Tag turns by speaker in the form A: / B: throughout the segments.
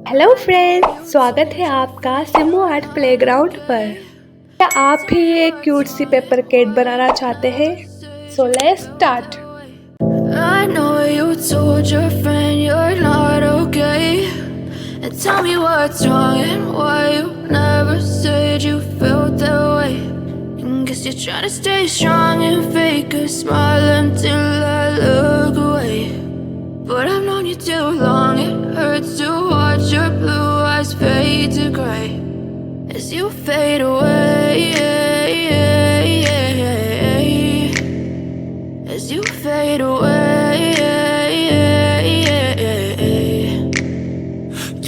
A: Hello friends, स्वागत है आपका सिमू आर्ट प्लेग्राउंड पर। क्या आप भी एक क्यूट सी पेपर केट बनाना चाहते हैं? So let's start.
B: I know you told your friend you're not okay, and tell me what's wrong and why you never said you felt that way. And guess you're trying to stay strong and fake a smile until I look away. But I've known you too long, it hurts to watch your blue eyes fade to gray as you fade away, as you fade away.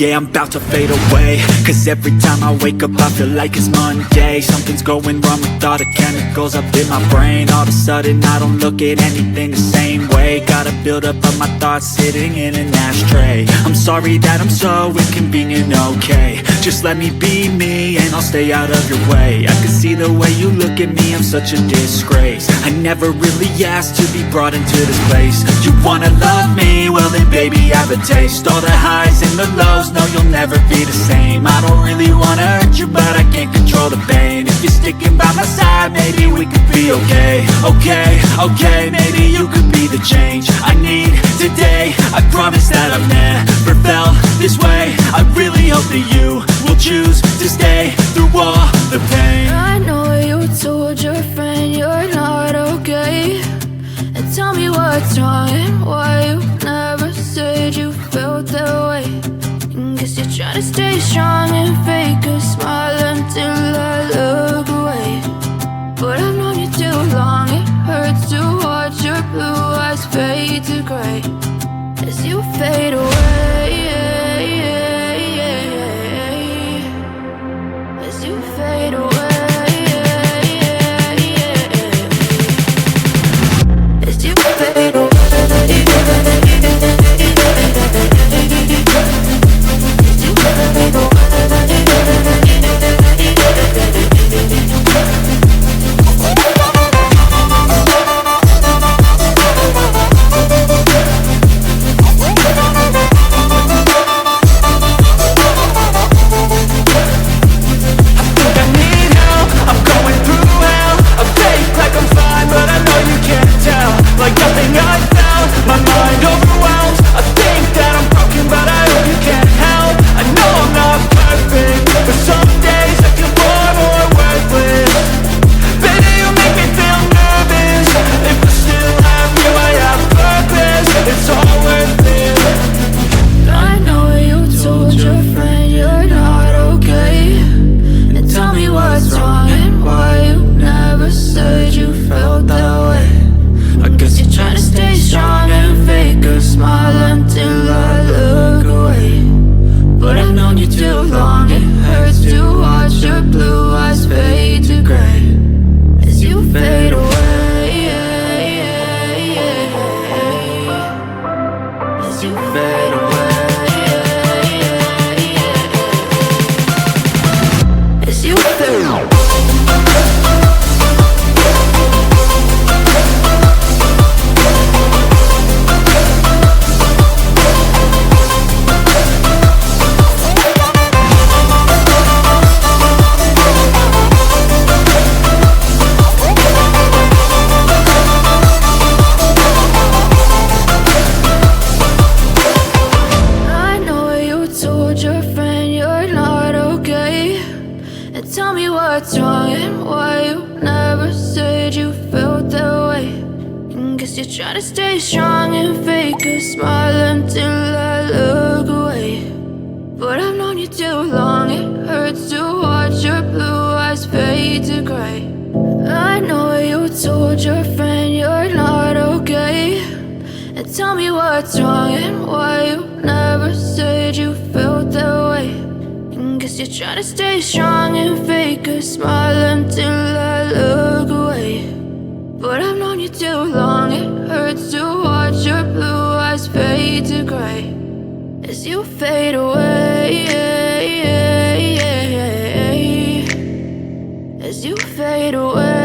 C: Yeah, I'm about to fade away, 'cause every time I wake up I feel like it's Monday. Something's going wrong with all the chemicals up in my brain. All of a sudden I don't look at anything the same way. Gotta build up of my thoughts sitting in an ashtray. I'm sorry that I'm so inconvenient, okay. Just let me be me and I'll stay out of your way. I can see the way you look at me, I'm such a disgrace. I never really asked to be brought into this place. You wanna love me? Well then baby have a taste. All the highs and the lows, no, you'll never be the same. I don't really wanna hurt you, but I can't control the pain. If you're sticking by my side, maybe we could be okay. Okay, maybe you could be the change I need today. I promise that I've never felt this way. I really hope that you will choose to stay through all the pain.
B: I know you told your friend you're not okay, and tell me what's wrong and why you never said you felt that way. Guess you're trying to stay strong and fake a smile until I look away. But I've known you too long, it hurts to watch your blue eyes fade to gray as you fade away, as you fade away, as you fade away. Tell me what's wrong and why you never said you felt that way. Guess you're trying to stay strong and fake a smile until I look away. But I've known you too long, it hurts to watch your blue eyes fade to gray. I know you told your friend you're not okay, and tell me what's wrong and why you never said you felt that way. Guess you're trying to stay strong and fake a smile until I look away. But I've known you too long, it hurts to watch your blue eyes fade to gray as you fade away, as you fade away.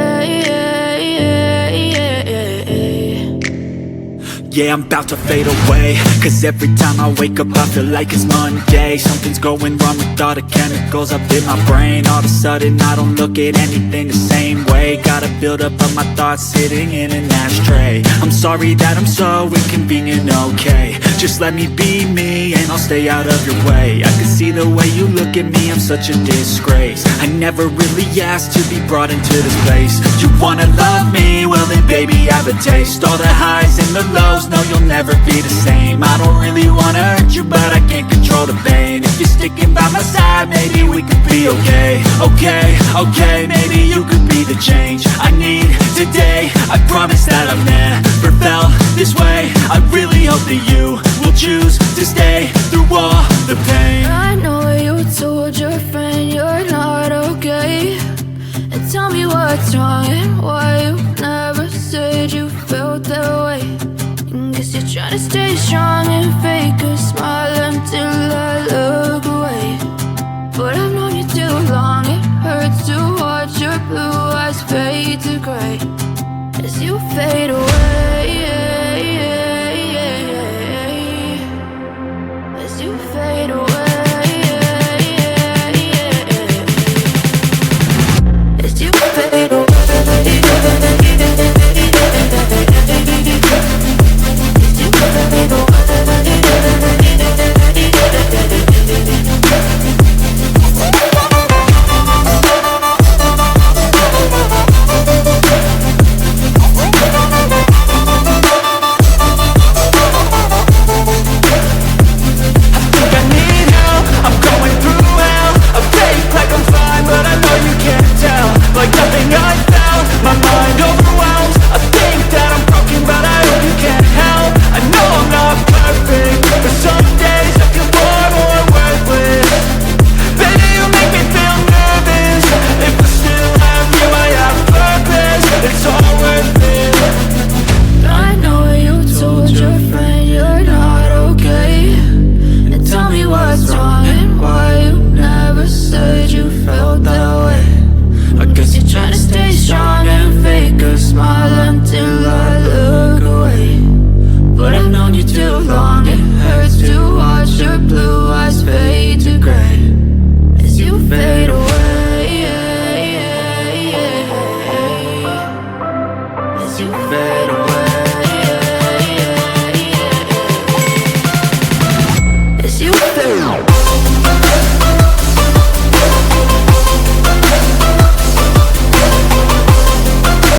C: Yeah, I'm about to fade away, cause every time I wake up I feel like it's Monday. Something's going wrong with all the chemicals up in my brain. All of a sudden I don't look at anything the same way. Gotta build up of my thoughts sitting in an ashtray. I'm sorry that I'm so inconvenient, okay. Just let me be me and I'll stay out of your way. I can see the way you look at me, I'm such a disgrace. I never really asked to be brought into this place. You wanna love me? Well then baby have a taste. All the highs and the lows, no you'll never be the same. I don't really wanna hurt you but I can't control the pain. If you're sticking by my side maybe we could be okay. Okay, maybe you could be the change I need today. I promise that I've never felt this way. I really hope that you will choose to stay through all the pain.
B: I know you told your friend you're not okay, and tell me what's wrong and why you never said you felt that way. And guess you're trying to stay strong and fake a smile until I look away. But I've known you too long, it hurts to watch your blue eyes fade to gray as you fade away, as you fade away.